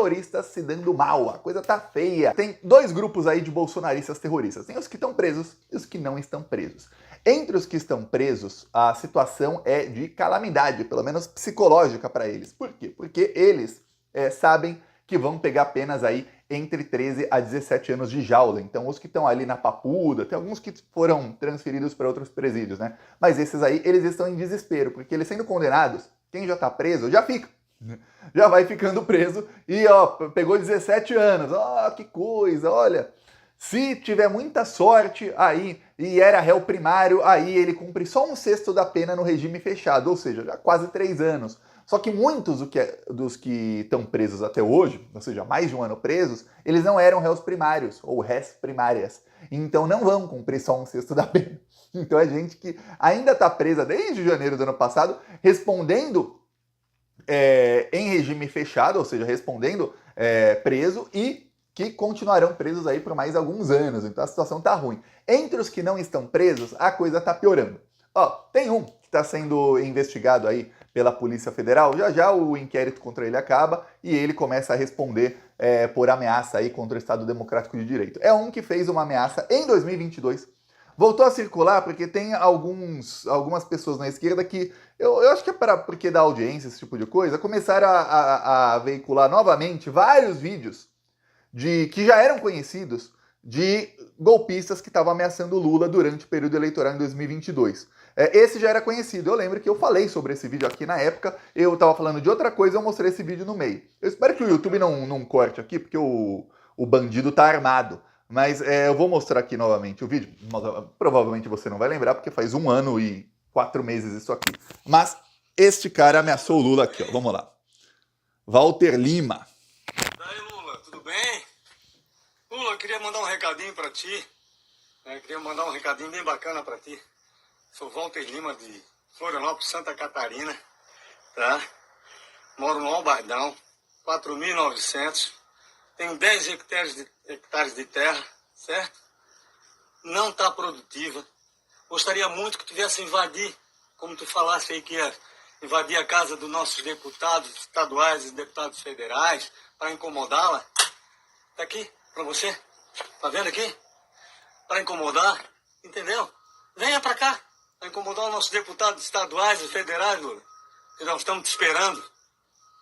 terroristas se dando mal, a coisa tá feia. Tem dois grupos aí de bolsonaristas terroristas, tem os que estão presos e os que não estão presos. Entre os que estão presos, a situação é de calamidade, pelo menos psicológica para eles. Por quê? Porque eles sabem que vão pegar penas aí entre 13 a 17 anos de jaula. Então, os que estão ali na papuda, tem alguns que foram transferidos para outros presídios, né? Mas esses aí, eles estão em desespero, porque eles sendo condenados, quem já tá preso, já fica. Já vai ficando preso e, ó, pegou 17 anos. Ó, que coisa, olha. Se tiver muita sorte aí e era réu primário, aí ele cumpre só 1/6 da pena no regime fechado, ou seja, já quase 3 anos. Só que muitos dos que estão presos até hoje, ou seja, mais de um ano presos, eles não eram réus primários, ou réis primárias. Então não vão cumprir só 1/6 da pena. Então é gente que ainda está presa desde janeiro do ano passado, respondendo em regime fechado, ou seja, respondendo preso e que continuarão presos aí por mais alguns anos. Então a situação está ruim. Entre os que não estão presos, a coisa está piorando. Ó, tem um que está sendo investigado aí pela Polícia Federal, já o inquérito contra ele acaba e ele começa a responder por ameaça aí contra o Estado Democrático de Direito. É um que fez uma ameaça em 2022, voltou a circular porque tem algumas pessoas na esquerda que, eu acho que é porque dá audiência, esse tipo de coisa, começaram a veicular novamente vários vídeos que já eram conhecidos de golpistas que estavam ameaçando o Lula durante o período eleitoral em 2022. Esse já era conhecido, eu lembro que eu falei sobre esse vídeo aqui na época, eu estava falando de outra coisa, eu mostrei esse vídeo no meio. Eu espero que o YouTube não corte aqui, porque o bandido tá armado. Mas eu vou mostrar aqui novamente o vídeo, provavelmente você não vai lembrar, porque faz 1 ano e 4 meses isso aqui. Mas este cara ameaçou o Lula aqui, ó, vamos lá. Walter Lima. Daí, Lula, tudo bem? Lula, eu queria mandar um recadinho pra ti. Queria mandar um recadinho bem bacana pra ti. Sou Walter Lima de Florianópolis, Santa Catarina, tá? Moro no Albardão, 4.900. Tenho 10 hectares de terra, certo? Não tá produtiva. Gostaria muito que tu viesse invadir, como tu falasse aí que ia invadir a casa dos nossos deputados estaduais e deputados federais para incomodá-la. Tá aqui, pra você. Tá vendo aqui? Para incomodar, entendeu? Venha pra cá, para incomodar os nossos deputados estaduais e federais, Lula. Que nós estamos te esperando,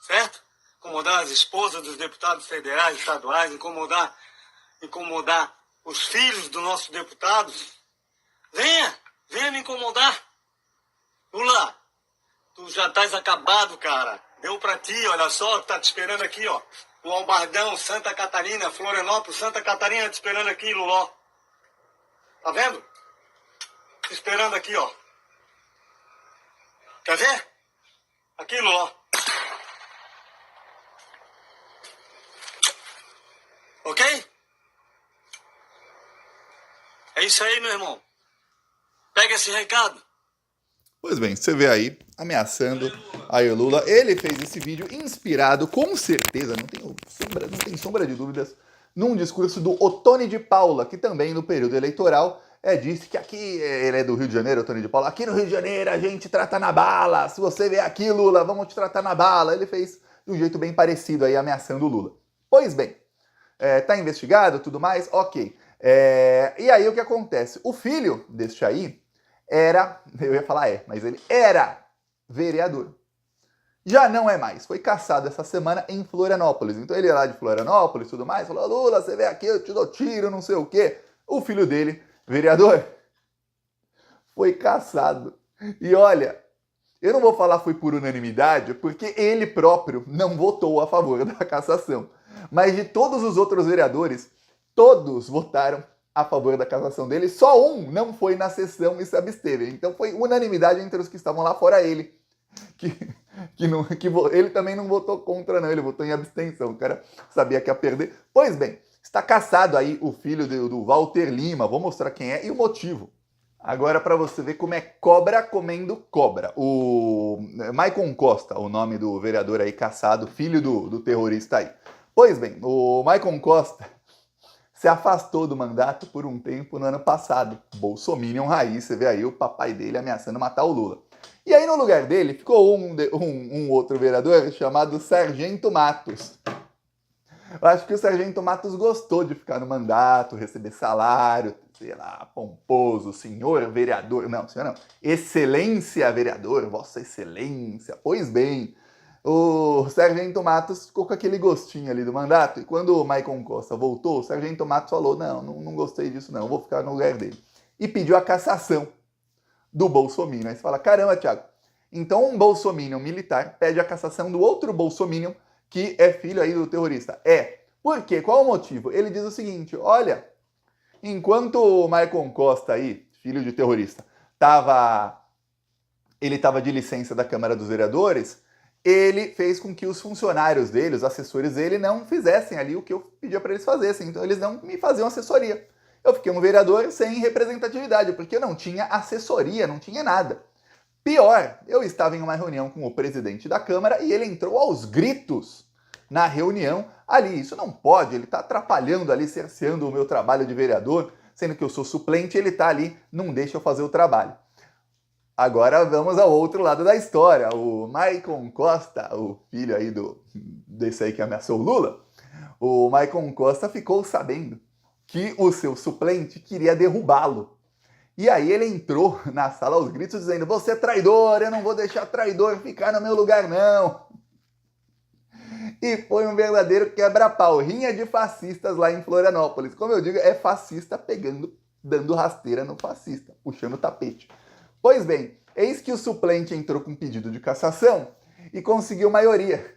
certo? Incomodar as esposas dos deputados federais e estaduais, incomodar os filhos dos nossos deputados. Venha me incomodar. Lula, tu já estás acabado, cara. Deu pra ti, olha só, tá te esperando aqui, ó. O Albardão, Santa Catarina, Florianópolis, Santa Catarina, te esperando aqui, Luló. Tá vendo? Te esperando aqui, ó. Quer ver? Aqui, Luló. Ok? É isso aí, meu irmão. Pega esse recado. Pois bem, você vê aí, ameaçando aí o Lula. Ele fez esse vídeo inspirado, com certeza, não tem sombra de dúvidas, num discurso do Ottoni de Paula, que também no período eleitoral disse que aqui, ele é do Rio de Janeiro, Ottoni de Paula, aqui no Rio de Janeiro a gente trata na bala, se você vier aqui, Lula, vamos te tratar na bala. Ele fez de um jeito bem parecido aí, ameaçando o Lula. Pois bem, tá investigado, tudo mais, ok. E aí o que acontece? O filho deste aí eu ia falar mas ele era vereador. Já não é mais, foi caçado essa semana em Florianópolis. Então ele é lá de Florianópolis e tudo mais, falou, Lula, você vem aqui, eu te dou tiro, não sei o quê. O filho dele, vereador, foi caçado. E olha, eu não vou falar foi por unanimidade, porque ele próprio não votou a favor da cassação. Mas de todos os outros vereadores, todos votaram a favor da cassação dele, só um não foi na sessão e se absteve. Então foi unanimidade entre os que estavam lá, fora ele, ele também não votou contra não, ele votou em abstenção, o cara sabia que ia perder. Pois bem, está caçado aí o filho do Walter Lima, vou mostrar quem é e o motivo. Agora para você ver como é cobra comendo cobra. O Maicon Costa, o nome do vereador aí caçado, filho do terrorista aí. Pois bem, o Maicon Costa se afastou do mandato por um tempo no ano passado. Bolsominion raiz, você vê aí o papai dele ameaçando matar o Lula. E aí no lugar dele ficou um outro vereador chamado Sargento Matos. Eu acho que o Sargento Matos gostou de ficar no mandato, receber salário, sei lá, pomposo, senhor vereador. Não, senhor não. Excelência vereador, vossa excelência. Pois bem, o Sargento Matos ficou com aquele gostinho ali do mandato. E quando o Maicon Costa voltou, o Sargento Matos falou, não gostei disso não, vou ficar no lugar dele. E pediu a cassação do Bolsominion. Aí você fala, caramba, Thiago, então um Bolsominion militar pede a cassação do outro Bolsominion que é filho aí do terrorista. Por quê? Qual o motivo? Ele diz o seguinte, olha, enquanto o Maicon Costa aí, filho de terrorista, ele estava de licença da Câmara dos Vereadores, ele fez com que os funcionários dele, os assessores dele, não fizessem ali o que eu pedia para eles fazerem. Então eles não me faziam assessoria. Eu fiquei um vereador sem representatividade, porque eu não tinha assessoria, não tinha nada. Pior, eu estava em uma reunião com o presidente da Câmara e ele entrou aos gritos na reunião ali. Isso não pode, ele está atrapalhando ali, cerceando o meu trabalho de vereador, sendo que eu sou suplente e ele está ali, não deixa eu fazer o trabalho. Agora vamos ao outro lado da história. O Maicon Costa, o filho aí desse aí que ameaçou o Lula, o Maicon Costa ficou sabendo que o seu suplente queria derrubá-lo. E aí ele entrou na sala aos gritos dizendo, você é traidor, eu não vou deixar traidor ficar no meu lugar não. E foi um verdadeiro quebra-pau, rinha de fascistas lá em Florianópolis. Como eu digo, é fascista dando rasteira no fascista, puxando o tapete. Pois bem, eis que o suplente entrou com pedido de cassação e conseguiu maioria.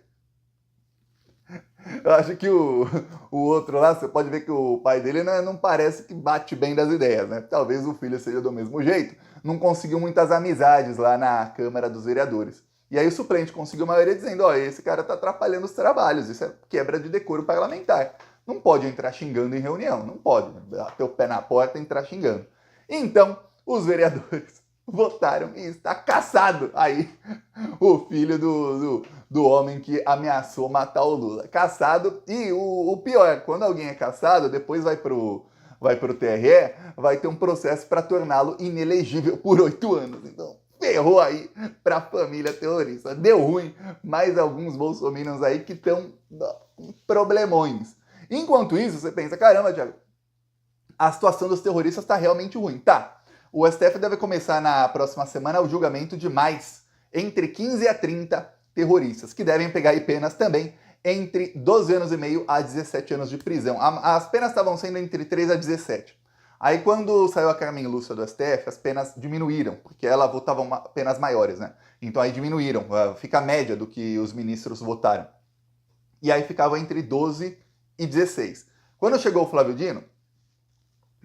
Eu acho que o outro lá, você pode ver que o pai dele não parece que bate bem das ideias, né? Talvez o filho seja do mesmo jeito. Não conseguiu muitas amizades lá na Câmara dos Vereadores. E aí o suplente conseguiu maioria dizendo, ó, esse cara tá atrapalhando os trabalhos, isso é quebra de decoro parlamentar. Não pode entrar xingando em reunião, não pode. Bater o pé na porta e entrar xingando. Então, os vereadores votaram e está cassado aí o filho do homem que ameaçou matar o Lula. Cassado, e o pior, quando alguém é cassado, depois vai pro TRE, vai ter um processo para torná-lo inelegível por 8 anos. Então, ferrou aí pra família terrorista. Deu ruim, mais alguns bolsominions aí que estão com problemões. Enquanto isso, você pensa, caramba, Thiago, a situação dos terroristas está realmente ruim. Tá. O STF deve começar na próxima semana o julgamento de mais entre 15 a 30 terroristas, que devem pegar aí penas também entre 12 anos e meio a 17 anos de prisão. As penas estavam sendo entre 3 a 17. Aí quando saiu a Carmen Lúcia do STF, as penas diminuíram, porque ela votava penas maiores, né? Então aí diminuíram, fica a média do que os ministros votaram. E aí ficava entre 12 e 16. Quando chegou o Flávio Dino,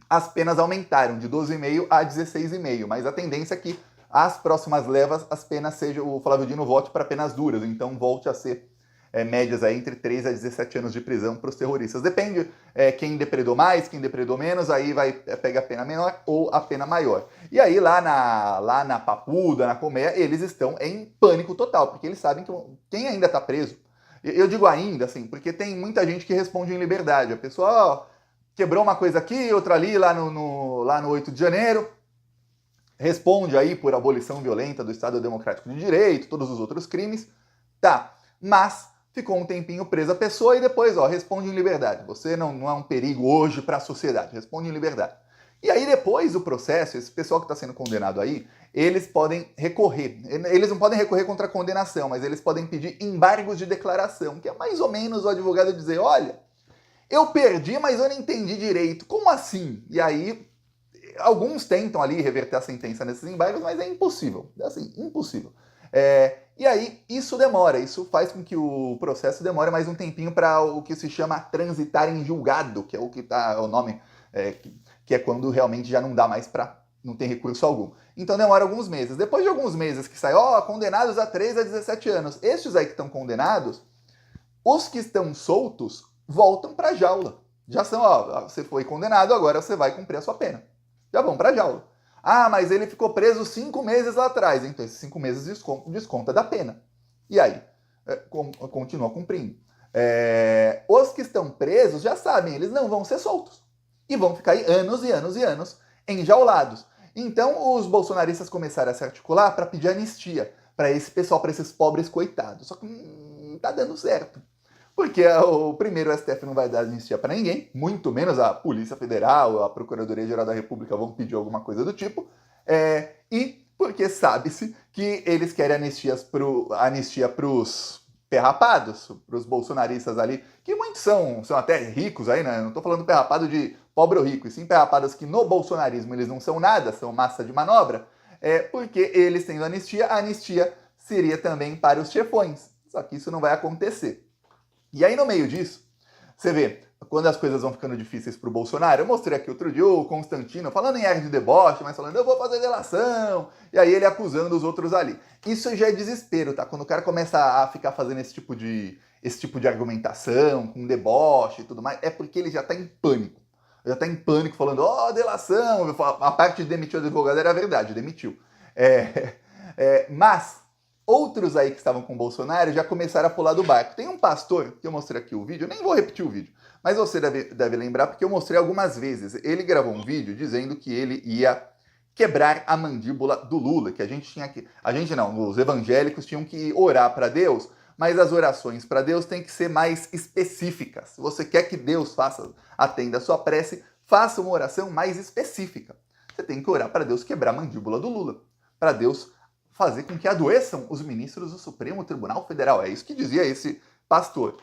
as penas aumentaram de 12,5 a 16,5, mas a tendência é que as próximas levas, as penas o Flávio Dino vote para penas duras, então volte a ser médias aí entre 3 a 17 anos de prisão para os terroristas. Depende quem depredou mais, quem depredou menos, aí vai pegar a pena menor ou a pena maior. E aí lá na Papuda, na Colmeia, eles estão em pânico total, porque eles sabem que quem ainda está preso, eu digo ainda assim, porque tem muita gente que responde em liberdade, a pessoa quebrou uma coisa aqui, outra ali, lá no 8 de janeiro, responde aí por abolição violenta do Estado Democrático de Direito, todos os outros crimes, tá, mas ficou um tempinho presa a pessoa e depois, responde em liberdade. Você não é um perigo hoje para a sociedade, responde em liberdade. E aí depois do processo, esse pessoal que está sendo condenado aí, eles podem recorrer. Eles não podem recorrer contra a condenação, mas eles podem pedir embargos de declaração, que é mais ou menos o advogado dizer, olha, eu perdi, mas eu não entendi direito. Como assim? E aí, alguns tentam ali reverter a sentença nesses embargos, mas é impossível. É assim, impossível. E aí, isso demora. Isso faz com que o processo demore mais um tempinho para o que se chama transitar em julgado, que é o que tá o nome, que é quando realmente já não dá mais para... não tem recurso algum. Então demora alguns meses. Depois de alguns meses que sai, condenados a 3 a 17 anos. Estes aí que estão condenados, os que estão soltos voltam para a jaula. Já são, você foi condenado, agora você vai cumprir a sua pena. Já vão para a jaula. Ah, mas ele ficou preso 5 meses lá atrás. Então esses 5 meses desconta da pena. E aí, continua cumprindo. Os que estão presos já sabem, eles não vão ser soltos. E vão ficar aí anos e anos e anos enjaulados. Então os bolsonaristas começaram a se articular para pedir anistia para esse pessoal, para esses pobres coitados. Só que não está dando certo. Porque o primeiro, o STF não vai dar anistia para ninguém, muito menos a Polícia Federal, a Procuradoria-Geral da República vão pedir alguma coisa do tipo, e porque sabe-se que eles querem anistia para os perrapados, para os bolsonaristas ali, que muitos são até ricos aí, né? Não estou falando perrapado de pobre ou rico, e sim perrapados que no bolsonarismo eles não são nada, são massa de manobra, porque eles tendo anistia, a anistia seria também para os chefões. Só que isso não vai acontecer. E aí, no meio disso, você vê, quando as coisas vão ficando difíceis para o Bolsonaro, eu mostrei aqui outro dia o Constantino falando em R de deboche, mas falando, eu vou fazer delação, e aí ele acusando os outros ali. Isso já é desespero, tá? Quando o cara começa a ficar fazendo esse tipo de argumentação, com deboche e tudo mais, é porque ele já tá em pânico. Já tá em pânico, falando, delação, a parte de demitir o advogado era verdade, demitiu. Mas outros aí que estavam com o Bolsonaro já começaram a pular do barco. Tem um pastor, que eu mostrei aqui o vídeo, eu nem vou repetir o vídeo, mas você deve lembrar porque eu mostrei algumas vezes. Ele gravou um vídeo dizendo que ele ia quebrar a mandíbula do Lula, que a gente tinha que... A gente não, os evangélicos tinham que orar para Deus, mas as orações para Deus têm que ser mais específicas. Se você quer que Deus atenda a sua prece, faça uma oração mais específica. Você tem que orar para Deus quebrar a mandíbula do Lula, para Deus fazer com que adoeçam os ministros do Supremo Tribunal Federal. É isso que dizia esse pastor.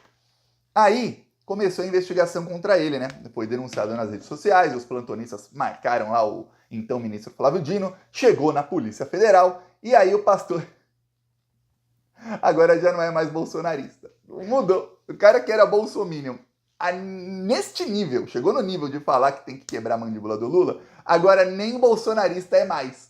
Aí começou a investigação contra ele, né? Foi denunciado nas redes sociais, os plantonistas marcaram lá o então ministro Flávio Dino, chegou na Polícia Federal, e aí o pastor agora já não é mais bolsonarista. Mudou. O cara que era bolsominion, neste nível, chegou no nível de falar que tem que quebrar a mandíbula do Lula, agora nem bolsonarista é mais.